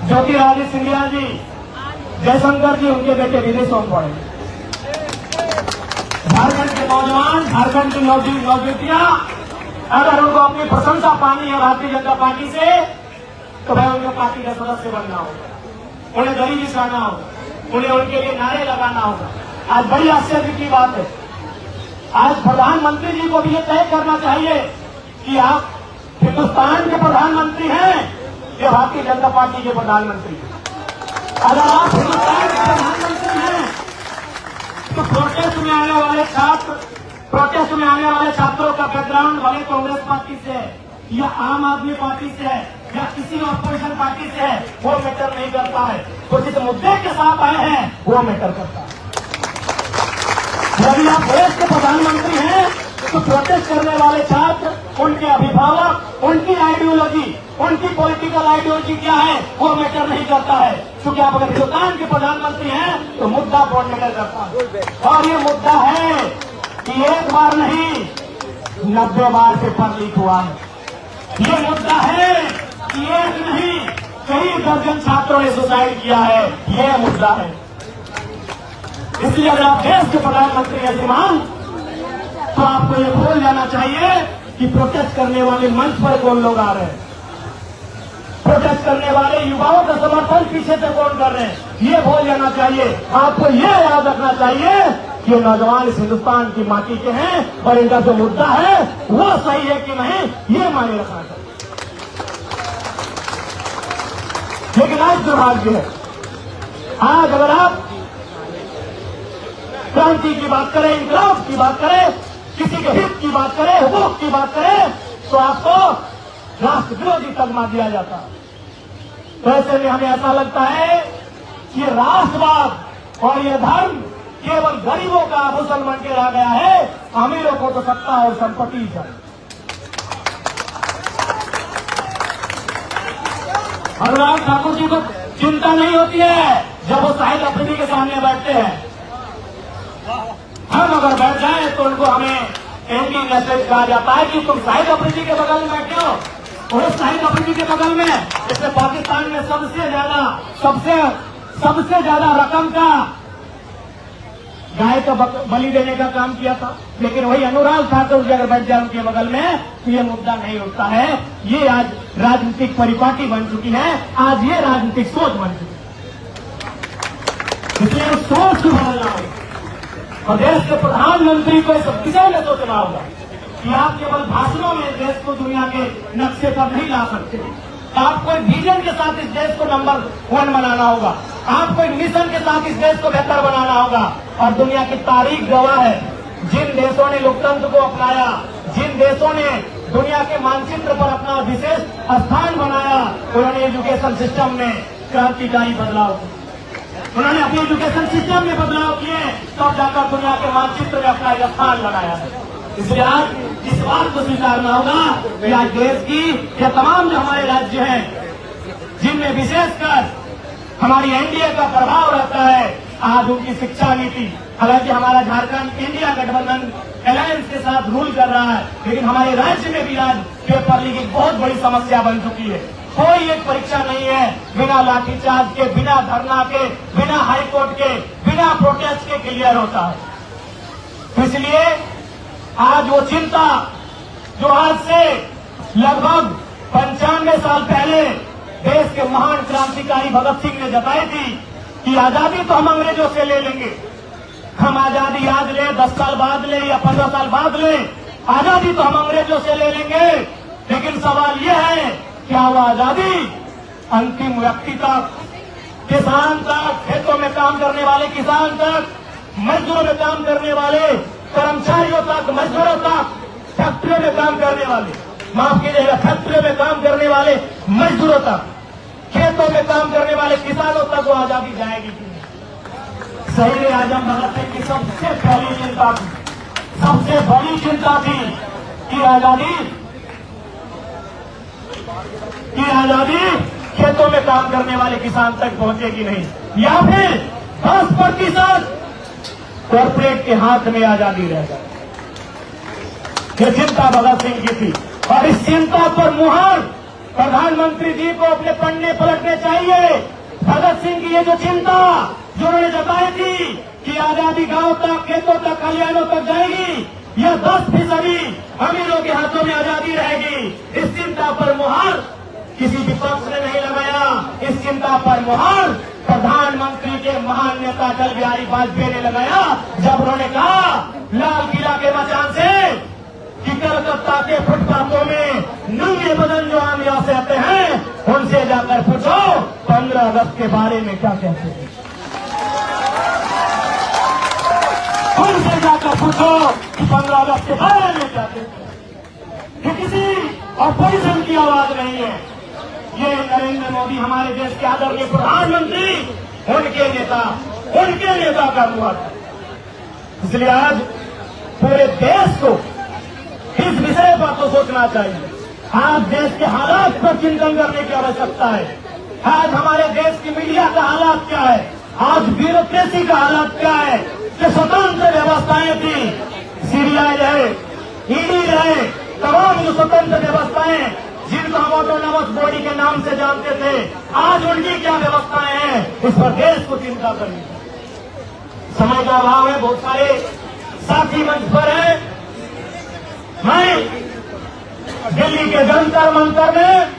ज्योतिरादित्य सिंधिया जी, जयशंकर जी, उनके बेटे विदेशों में पड़े। झारखंड के नौजवान, झारखंड की नौजुवतियां, अगर उनको अपनी प्रशंसा पानी है भारतीय जनता पार्टी से, तो भाई उनको पार्टी का सदस्य बनना होगा, उन्हें गरीबी हटाना होगा, उन्हें उनके लिए नारे लगाना होगा। आज बड़ी आश्चर्य की बात है, आज प्रधानमंत्री जी को भी ये तय करना चाहिए कि आप हिंदुस्तान के प्रधानमंत्री हैं या भारतीय जनता पार्टी के प्रधानमंत्री। अगर आप हिंदुस्तान के प्रधानमंत्री हैं तो प्रोटेस्ट में आने वाले छात्रों का बैकग्राउंड भले कांग्रेस पार्टी से है या आम आदमी पार्टी से है या किसी अपोजिशन पार्टी से है, वो मैटर नहीं करता है। तो जिस मुद्दे के साथ आए हैं वो मैटर करता है। यदि आप देश के प्रधानमंत्री हैं तो प्रोटेस्ट करने वाले छात्र, उनके अभिभावक, उनकी आइडियोलॉजी, उनकी पॉलिटिकल आइडियोलॉजी क्या है वो मैटर नहीं करता है। क्योंकि आप अगर हिंदुस्तान के प्रधानमंत्री हैं तो मुद्दा बहुत मैटर करता है। और ये मुद्दा है कि एक बार नहीं 90 बार पेपर लीक हुआ है। ये मुद्दा है कि एक नहीं कई दर्जन छात्रों ने सुसाइड किया है। ये मुद्दा है। इसलिए अगर आप देश के प्रधानमंत्री हैं श्रीमान, तो आपको ये भूल जाना चाहिए कि प्रोटेस्ट करने वाले मंच पर कौन लोग आ रहे हैं, प्रोटेस्ट करने वाले युवाओं का समर्थन पीछे से कौन कर रहे हैं, ये भूल जाना चाहिए। आपको ये याद रखना चाहिए कि ये नौजवान इस हिंदुस्तान की माटी के हैं और इनका जो मुद्दा है वो सही है कि नहीं, ये मायने रखना चाहिए। लेकिन आज दुर्भाग्य है, आज अगर आप क्रांति की बात करें, इंकलाब की बात करें, किसी के हित की बात करें, हुकूक की बात करें, तो आपको राष्ट्र विरोधी तगमा दिया जाता है। तो ऐसे में हमें ऐसा लगता है कि राष्ट्रवाद और ये धर्म केवल गरीबों का आभूषण बन के रह गया है, अमीरों को तो सत्ता और संपत्ति चाहिए। अनुराग ठाकुर जी को चिंता नहीं होती है जब वो शाहिद अफरीदी के सामने बैठते हैं। हम अगर बैठ जाए तो उनको हमें एंटी मैसेज कहा जाता है कि तुम शाहिद अफरीदी के बगल में बैठे हो, और शाहिद अफरीदी के बगल में इसमें पाकिस्तान में सबसे ज्यादा रकम का गाय का बलि देने का काम किया था। लेकिन वही अनुराग ठाकुर जी अगर बैठ जाए उनके बगल में तो ये मुद्दा नहीं उठता है। ये आज राजनीतिक परिपाटी बन चुकी है, आज ये राजनीतिक सोच बन चुकी है। इसलिए उस सोच को बदलना होगा और देश के प्रधानमंत्री को इस विषय में सोचना होगा कि आप केवल भाषणों में देश को दुनिया के नक्शे पर नहीं ला सकते। आपको एक विजन के साथ इस देश को नंबर 1 बनाना होगा। आपको एक मिशन के साथ इस देश को बेहतर बनाना होगा। और दुनिया की तारीख गवाह है, जिन देशों ने लोकतंत्र को अपनाया, जिन देशों ने दुनिया के मानचित्र पर अपना विशेष स्थान बनाया, उन्होंने एजुकेशन सिस्टम में क्रांतिकारी बदलाव किया। उन्होंने अपने एजुकेशन सिस्टम में बदलाव किए, तब जाकर दुनिया के मानचित्र में अपना स्थान लगाया है। इसलिए आज इस बात को स्वीकारना होगा कि आज देश की ये तमाम जो हमारे राज्य हैं, जिनमें विशेषकर हमारी एनडीए का प्रभाव रहता है, आज उनकी शिक्षा नीति, हालांकि हमारा झारखंड इंडिया गठबंधन अलायंस के साथ रूल कर रहा है, लेकिन हमारे राज्य में भी आज पेपर लीक एक बहुत बड़ी समस्या बन चुकी है। कोई एक परीक्षा नहीं है बिना लाठीचार्ज के, बिना धरना के, बिना हाईकोर्ट के, बिना प्रोटेस्ट के क्लियर होता है। इसलिए आज वो चिंता जो आज से लगभग 95 साल पहले देश के महान क्रांतिकारी भगत सिंह ने जताई थी कि आजादी तो हम अंग्रेजों से ले लेंगे, हम आजादी आज ले, 10 साल बाद ले या 15 साल बाद ले, आजादी तो हम अंग्रेजों से ले लेंगे। लेकिन सवाल यह है, क्या वो आजादी अंतिम व्यक्ति तक, किसान तक, खेतों में काम करने वाले किसान तक, मजदूरों में काम करने वाले कर्मचारियों तक, मजदूरों तक, फैक्ट्रियों में काम करने वाले, माफ कीजिएगा, फैक्ट्रियों में काम करने वाले मजदूरों तक, खेतों में काम करने वाले किसानों तक वो आजादी जाएगी कि नहीं? शहीद आजम भगत सिंह की सबसे पहली चिंता थी, सबसे बड़ी चिंता थी कि आजादी खेतों में काम करने वाले किसान तक पहुंचेगी नहीं, या फिर 10% कॉर्पोरेट के हाथ में आजादी रह जाए। ये चिंता भगत सिंह की थी और इस चिंता पर मुहर प्रधानमंत्री जी को अपने पन्ने पलटने चाहिए। भगत सिंह की ये जो चिंता जो उन्होंने जताई थी कि आजादी गांव तक, खेतों तक, कल्याणों तक जाएगी, यह 10% अमीरों के हाथों में आजादी रहेगी, इस चिंता पर मुहर किसी विपक्ष ने नहीं लगाया। इस चिंता पर मुहर प्रधानमंत्री के महान नेता अटल बिहारी वाजपेयी ने लगाया, जब उन्होंने कहा लाल किला के मचान से कि कलकत्ता के फुटपाथों में नंगे बदन जो आम यहाँ से आते हैं उनसे जाकर पूछो 15 अगस्त के बारे में क्या कहते हैं। उनसे जाकर पूछो कि 15 अगस्त के बारे में क्या कहते हैं। कि किसी अपोजिशन की आवाज नहीं है। ये नरेंद्र मोदी हमारे देश के आदरणीय प्रधानमंत्री, उनके नेता का हुआ था। इसलिए आज पूरे देश को इस विषय पर तो सोचना चाहिए। आज देश के हालात पर चिंतन करने की आवश्यकता है। आज हमारे देश की मीडिया का हालात क्या है, आज ब्यूरोक्रेसी का हालात क्या है। जो स्वतंत्र व्यवस्थाएं थी, सीबीआई रहे, ईडी रहे, तमाम जो स्वतंत्र व्यवस्थाएं जिनको हम ऑटोनॉमस बॉडी के नाम से जानते थे, आज उनकी क्या व्यवस्थाएं हैं, इस पर देश को चिंता करनी चाहिए। समय का अभाव है, बहुत सारे साथी मंच पर है। मैं दिल्ली के जंतर मंतर में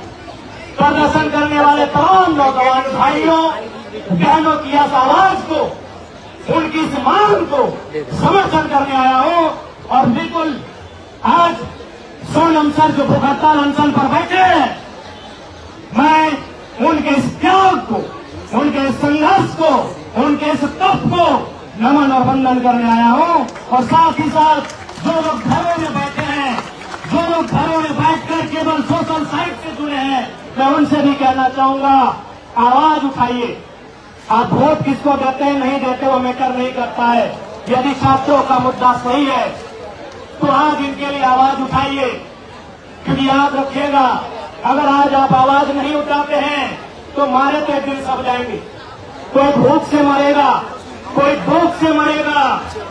प्रदर्शन करने वाले तमाम नौजवान भाइयों बहनों की इस आवाज को, उनकी इस मांग को समर्थन करने आया हूं। और बिल्कुल आज सोनम सर जो भूख हड़ताल अनशन पर बैठे हैं, मैं उनके इस त्याग को, उनके इस संघर्ष को, उनके इस तप को नमन और वंदन करने आया हूं। और साथ ही साथ जो लोग घरों में बैठे हैं, जो लोग घरों में बैठकर केवल सोशल साइट से जुड़े हैं, मैं उनसे भी कहना चाहूंगा, आवाज उठाइए। आप वोट किसको देते हैं नहीं देते वो मैटर नहीं करता है। यदि छात्रों का मुद्दा सही है तो आज इनके लिए आवाज उठाइए, क्योंकि याद रखिएगा, अगर आज आप आवाज नहीं उठाते हैं तो मारे तो एक दिन सब जाएंगे। कोई भूख से मरेगा, कोई भूख से मरेगा,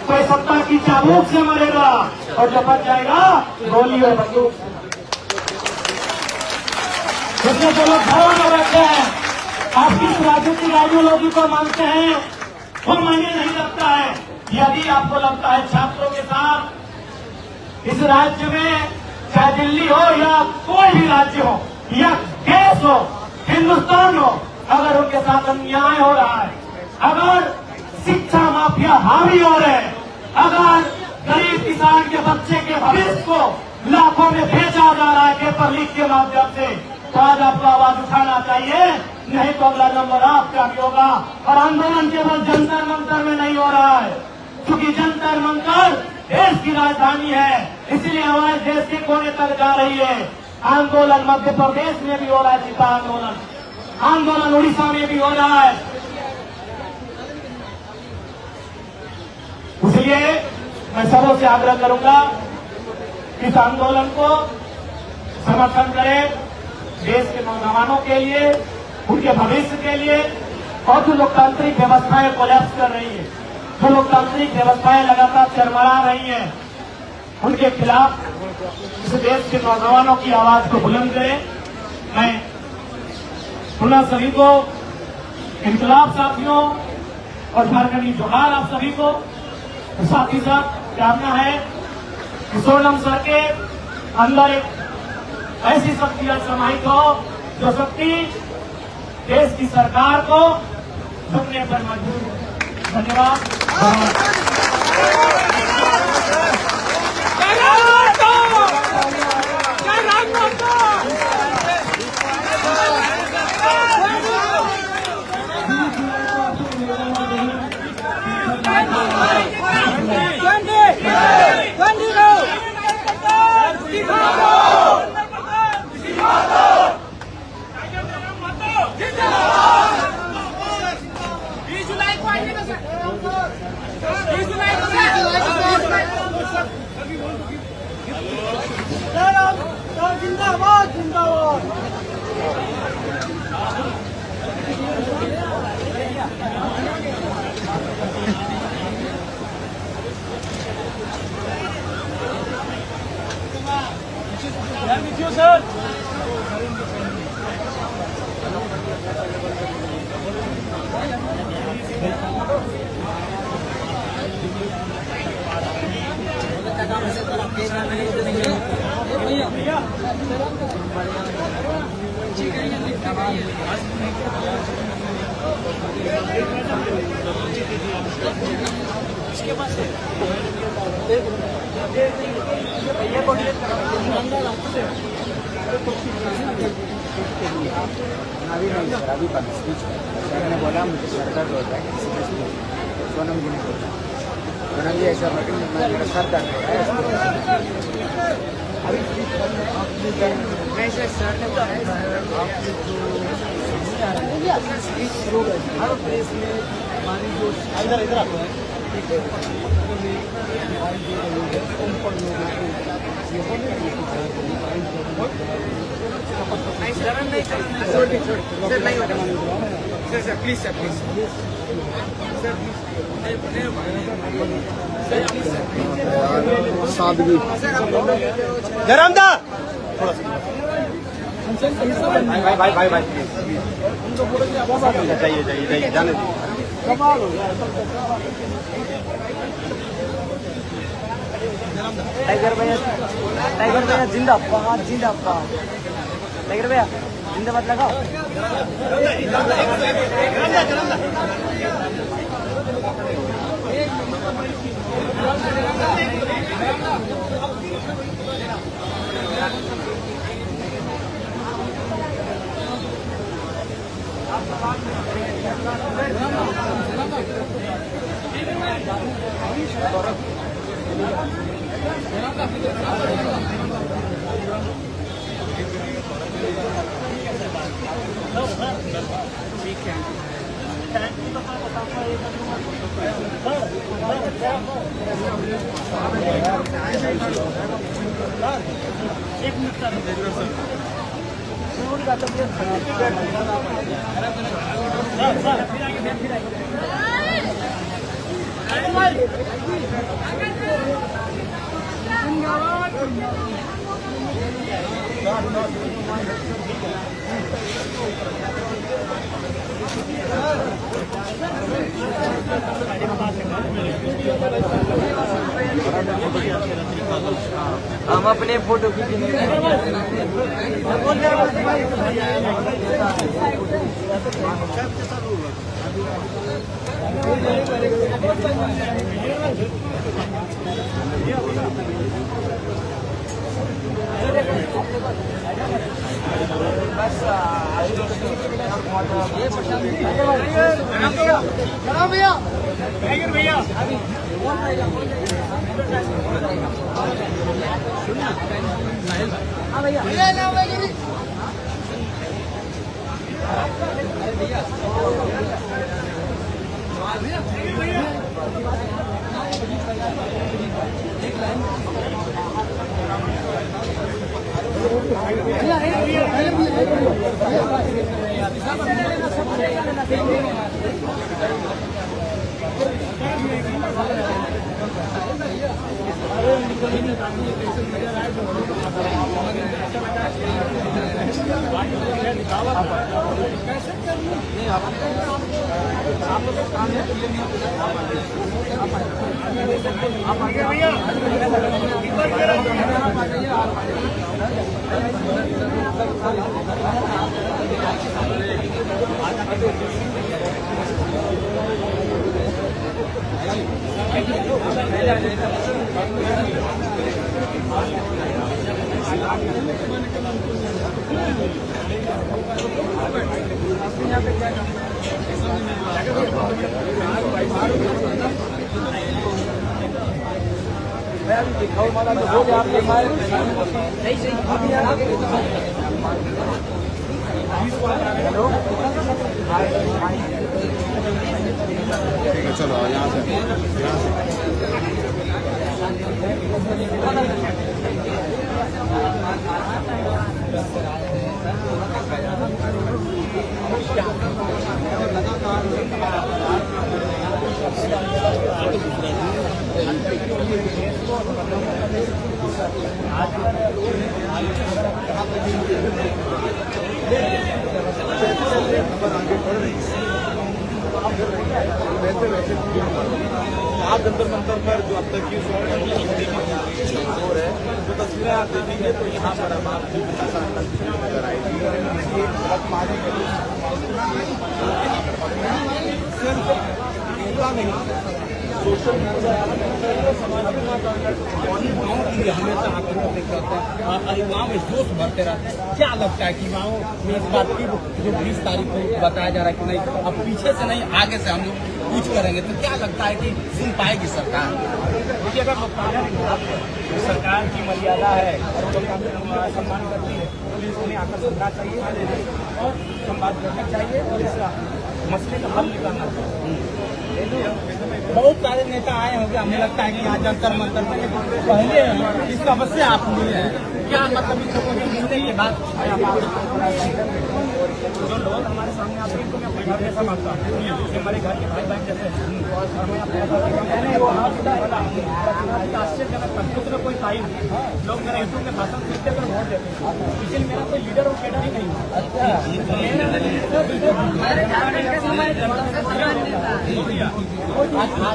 कोई सत्ता की चाबूक से मरेगा, और जब बच जाएगा गोली और बंदूक से। इसलिए जो लोग घरों में बैठे हैं, आप किस राजनीतिक आइडियोलॉजी को मानते हैं वो मायने नहीं रखता है। यदि आपको लगता है छात्रों के साथ इस राज्य में, चाहे दिल्ली हो या कोई भी राज्य हो या देश हो, हिंदुस्तान हो, अगर उनके साथ अन्याय हो रहा है, अगर शिक्षा माफिया हावी हो रहे हैं, अगर गरीब किसान के बच्चे के भविष्य को लाखों में बेचा जा रहा है पेपर लीक के माध्यम से, तो आज आपको आवाज उठाना चाहिए। नहीं तो अगला नंबर आपका भी होगा। और आंदोलन केवल जंतर मंतर में नहीं हो रहा है, क्योंकि जंतर मंतर देश की राजधानी है, इसलिए आवाज देश के कोने तक जा रही है। आंदोलन मध्य प्रदेश में भी हो रहा है, सीता आंदोलन उड़ीसा में भी हो रहा है। इसलिए मैं सबों से आग्रह करूंगा कि इस आंदोलन को समर्थन करें, देश के नौजवानों के लिए, उनके भविष्य के लिए। और जो लोकतांत्रिक व्यवस्थाएं कोलैप्स कर रही है, जो लोकतांत्रिक व्यवस्थाएं लगातार चरमरा रही हैं, उनके खिलाफ इस देश के नौजवानों की आवाज को बुलंद करें। मैं पुनः सभी को, इनकलाब साथियों और झारखंडी जोहार आप सभी को, साथ ही साथ जानना है कि सोनम सर के अंदर एक ऐसी शक्ति समाहित हो जो शक्ति देश की सरकार को झुकने पर मजबूर है। धन्यवाद। अभी नहीं सर, अभी बंद स्पीच सर ने बोला मुझे सर दर्द होता है किसी का स्पीच सोनम जी ने बोला सोनम जी ऐसा मेरा सर दर्द हो रहा है अभी नहीं सर, सर ने बोला स्पीच शुरू कर दी हर प्लेस में हमारी जो इधर इधर आता है सादगी गरमदा भाई भाई भाई जाइए जाइए जाइए जाने दीजिए कमाल हो गया टाइगर भैया जिंदाबाद जिंदाबाद टाइगर भैया जिंदाबाद लगाओ ठीक है एक मिनट हम अपने फोटो खींचने भैया दिखाओ माला तो हो गया आपके सही सही हेलो ठीक है चलो यहाँ से आज वैसे वैसे आज जंतर मंतर पर जो अब तक की शोर है जो तस्वीरें आप देखेंगे तो यहाँ पर अब आपको नजर आएगी सिर्फ सोशल मीडिया गाँव की हमेशा आंकड़ों देख रहते हैं और गाँव में जोश भरते रहते हैं। क्या लगता है कि गाँव में इस बात की जो 20 तारीख को बताया जा रहा है कि नहीं अब पीछे से नहीं आगे से हम लोग पूछ करेंगे तो क्या लगता है कि सुन पाएगी सरकार? देखिए, अगर सरकार की मर्यादा है और वो सम्मान करती है तो उन्हें आकर सुनना चाहिए और संवाद करना चाहिए और इस मसले का हल निकालना चाहिए। बहुत सारे नेता आए होंगे, हमें लगता है कि यहाँ जंतर मंतर में पहले इस समस्या आप मिले हैं क्या मतलब इस लोगों के मिलने के बाद जो लोग हमारे सामने आते हैं मैं अपने घर जैसा मानता हूँ, हमारे घर के भाई बहन जैसे हैं और मैं अपने आश्चर्यजनक था कुछ न कोई टाइम लोग मेरा यूट्यूब में भाषण सुनते पर वोट देते हैं, इसलिए मेरा कोई लीडर और कैडर ही नहीं है।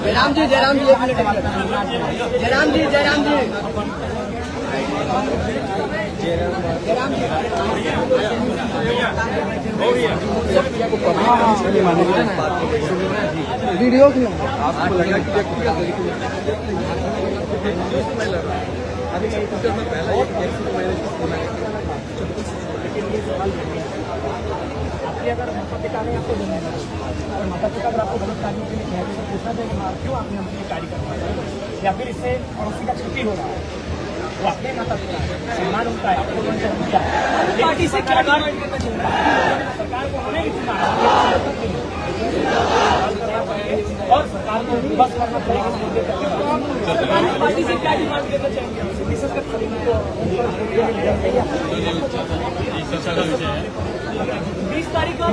जयराम जी जयराम जी, एक मिनट जयराम जी जयराम जी वीडियो की आपको लगा कि व्यक्तिगत अभी में पहला आपके अगर माता पिता ने आपको जन्म दिया और माता पिता अगर आपको गलत कार्यों के लिए कहते तो पूछना चाहिए कि क्यों आपने हमसे ये कार्य करना है, या फिर इससे पड़ोसी का क्षति हो रहा है, वो अपने माता पिता सम्मान उनका है, आपको उन्होंने जन्म दिया पार्टी से क्या डिमांड करना चाहिए सरकार को उन्हें चुना और सरकार को बस करना चाहिए पार्टी से क्या डिमांड करना चाहिए। 20 तारीख को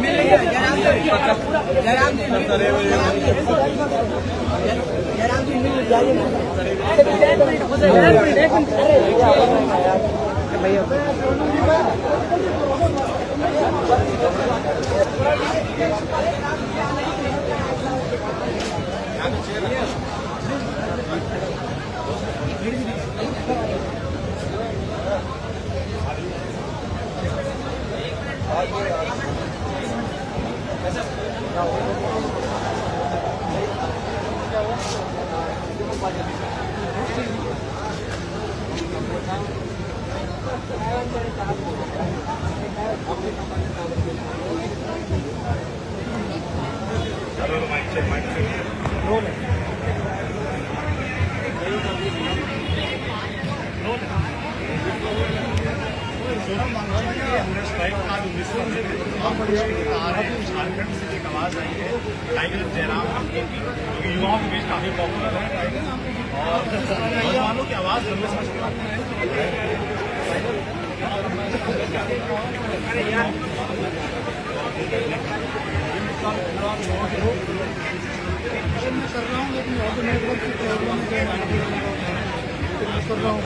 जयराम जी मिल जाइए भैया झारखंड से एक आवाज आई है टाइगर जयराम युवाओं के बीच काफी पॉपुलर है और नौजवानों की आवाज लंबे समय से कर रहा हूँ लेकिन नेटवर्क की प्रॉब्लम कर रहा हूँ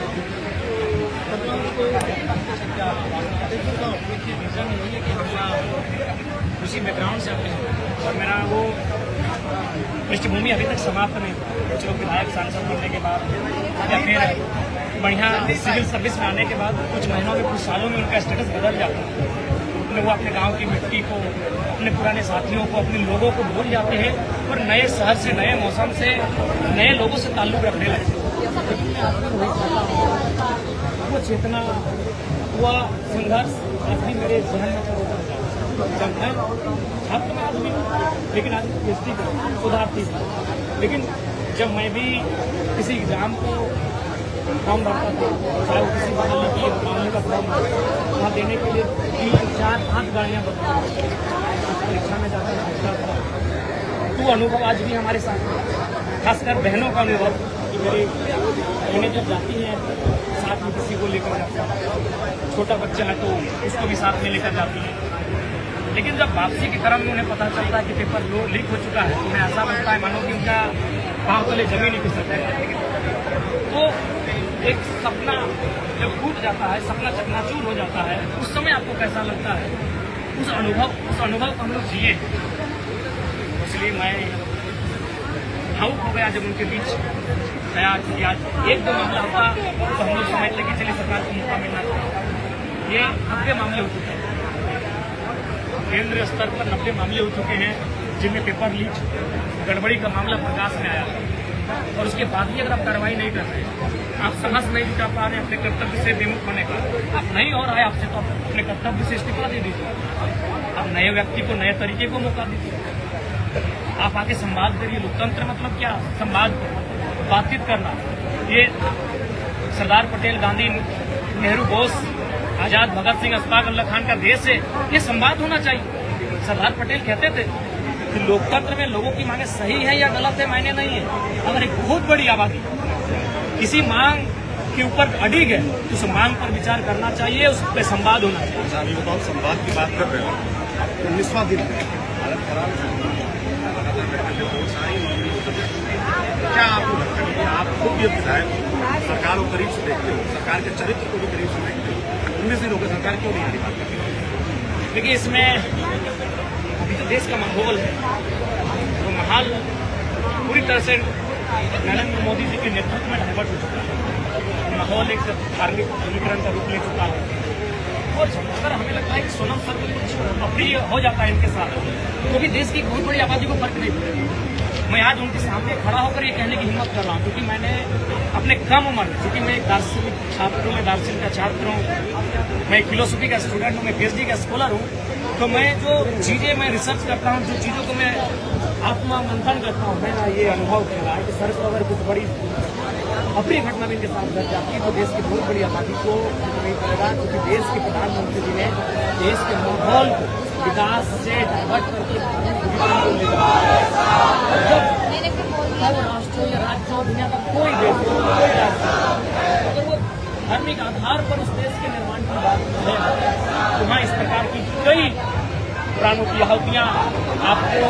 देखिए विजन यही है कि हम उसी बैकग्राउंड से आते हैं और मेरा वो पृष्ठभूमि अभी तक समाप्त नहीं हुआ। कुछ लोग विधायक सांसद बनने के बाद या फिर बढ़िया सिविल सर्विस में आने के बाद कुछ महीनों में कुछ सालों में उनका स्टेटस बदल जाता है। वो अपने गांव की मिट्टी को, अपने पुराने साथियों को, अपने लोगों को भूल जाते हैं और नए शहर से, नए मौसम से, नए लोगों से ताल्लुक रखने लगते हैं। वो चेतना, हुआ संघर्ष अभी मेरे जहन में छात्र में आदमी लेकिन आज PhD सुधारती थी। लेकिन जब मैं भी किसी एग्जाम को फॉर्म भरता था, चाहे वो किसी बदलने की मामले का फॉर्म वहाँ देने के लिए 3, 4, 8 गाड़ियाँ परीक्षा में जाता था। तो अनुभव आज भी हमारे साथ, खासकर बहनों का अनुभव कि मेरी बहनें जब जाती हैं साथ में किसी को लेकर जाती हैं, छोटा बच्चा है तो उसको भी साथ में लेकर जाती है। लेकिन जब वापसी के क्रम में उन्हें पता चलता है कि पेपर लीक हो चुका है तो उन्हें ऐसा लगता है मानो कि उनका पाँव तले जमीन ही खिसक है। तो एक सपना जब टूट जाता है, सपना चकनाचूर हो जाता है, उस समय आपको कैसा लगता है? उस अनुभव को हम लोग जिए। इसलिए मैं भावुक हो गया जब उनके बीच गया कि आज एक दो मामला होता तो हम लोग समझ लेके चले सरकार को मौका मिलना चाहिए। ये 90 मामले हो चुके हैं, केंद्रीय स्तर पर 90 मामले हो चुके हैं जिनमें पेपर लीक गड़बड़ी का मामला प्रकाश में आया और उसके बाद भी अगर आप कार्रवाई नहीं कर रहे, आप साहस नहीं जुटा पा रहे अपने कर्तव्य से विमुख होने का, आप नहीं हो रहा है आपसे तो आप अपने कर्तव्य से इस्तीफा दे दीजिए। आप नए व्यक्ति को नए तरीके को मौका दीजिए। आप आगे संवाद करिए। लोकतंत्र मतलब क्या? संवाद, बातचीत करना। ये सरदार पटेल, गांधी, नेहरू, बोस, आजाद, भगत सिंह, अशफाक उल्लाह खान का देश है। ये संवाद होना चाहिए। सरदार पटेल कहते थे कि लोकतंत्र में लोगों की मांगे सही है या गलत है मायने नहीं है। अगर एक बहुत बड़ी आबादी किसी मांग के ऊपर अडिग है तो उस मांग पर विचार करना चाहिए, उस पर संवाद होना चाहिए। अभी बताओ, संवाद की बात कर रहे हो, 19वां दिन है, हालत खराब है, क्या आपको लगता है कि आप खुद भी विधायक सरकार को करीब से देखते हो, सरकार के चरित्र को भी करीब से देखते हो, 19 दिन हो गए, सरकार क्यों नहीं आ रही बात करती है? देखिए, इसमें अभी जो देश का माहौल है वो माहौल पूरी तरह से नरेंद्र मोदी जी के नेतृत्व में डाइवर्ट हो चुका है। माहौल एक धार्मिक ध्रुवीकरण का रूप ले चुका है और अगर हमें लगता है कि सोनम सर कुछ अप्रिय हो जाता है इनके साथ, क्योंकि देश की बहुत बड़ी आबादी को फर्क नहीं पड़ेगा। मैं आज उनके सामने खड़ा होकर ये कहने की हिम्मत कर रहा हूँ क्योंकि मैंने अपने कम उम्र में, क्योंकि मैं एक दार्शनिक छात्र हूँ, मैं दार्शनिक का छात्र हूँ, मैं फिलोसफी का स्टूडेंट हूँ, मैं PhD का स्कॉलर हूँ, तो मैं जो चीज़ें मैं रिसर्च करता हूँ, जो चीज़ों को मैं आत्मा मंथन करता हूँ, मेरा ये अनुभव कर रहा है कि सर को अगर कुछ बड़ी अप्रिय घटना भी इनके साथ घट जाती है तो देश की बहुत बड़ी आबादी को नहीं पड़ेगा, क्योंकि देश के प्रधानमंत्री जी ने देश के माहौल को विकास से डाइवर्ट करके जब राष्ट्र हो या राज्य हो, दुनिया का कोई देश हो, कोई राष्ट्र हो, अगर वो धार्मिक आधार पर उस देश के निर्माण की बात है तो वहाँ इस प्रकार की कई प्राणों की आहुतियाँ आपको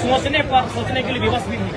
सोचने के लिए विवश भी नहीं